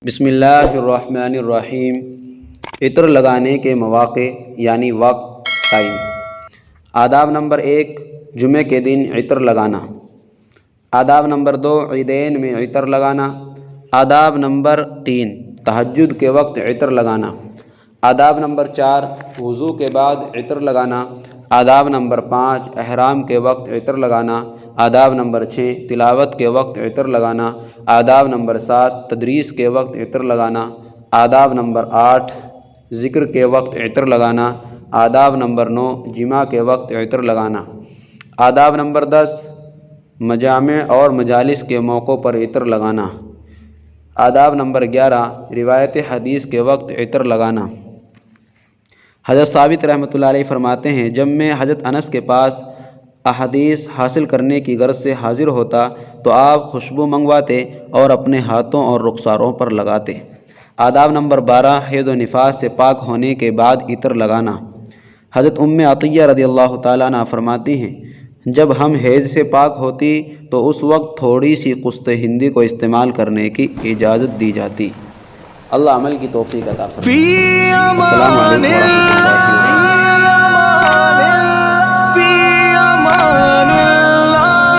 بسم اللہ الرحمن الرحیم۔ عطر لگانے کے مواقع یعنی وقت ٹائم۔ آداب نمبر 1، جمعہ کے دن عطر لگانا۔ آداب نمبر 2، عیدین میں عطر لگانا۔ آداب نمبر 3، تہجد کے وقت عطر لگانا۔ آداب نمبر 4، وضو کے بعد عطر لگانا۔ آداب نمبر 5، احرام کے وقت عطر لگانا۔ آداب نمبر 6، تلاوت کے وقت عطر لگانا۔ آداب نمبر 7، تدریس کے وقت عطر لگانا۔ آداب نمبر 8، ذکر کے وقت عطر لگانا۔ آداب نمبر 9، جمعہ کے وقت عطر لگانا۔ آداب نمبر 10، مجامع اور مجالس کے موقعوں پر عطر لگانا۔ آداب نمبر 11، روایت حدیث کے وقت عطر لگانا۔ حضرت ثابت رحمۃ اللہ علیہ فرماتے ہیں، جب میں حضرت انس کے پاس احادیث حاصل کرنے کی غرض سے حاضر ہوتا تو آپ خوشبو منگواتے اور اپنے ہاتھوں اور رخساروں پر لگاتے۔ آداب نمبر 12، حیض و نفاس سے پاک ہونے کے بعد عطر لگانا۔ حضرت ام عطیہ رضی اللہ تعالیٰ عنہ فرماتی ہیں، جب ہم حیض سے پاک ہوتی تو اس وقت تھوڑی سی قسط ہندی کو استعمال کرنے کی اجازت دی جاتی۔ اللہ عمل کی توفیق عطا فرمائے۔ السلام علیکم ورحمۃ اللہ۔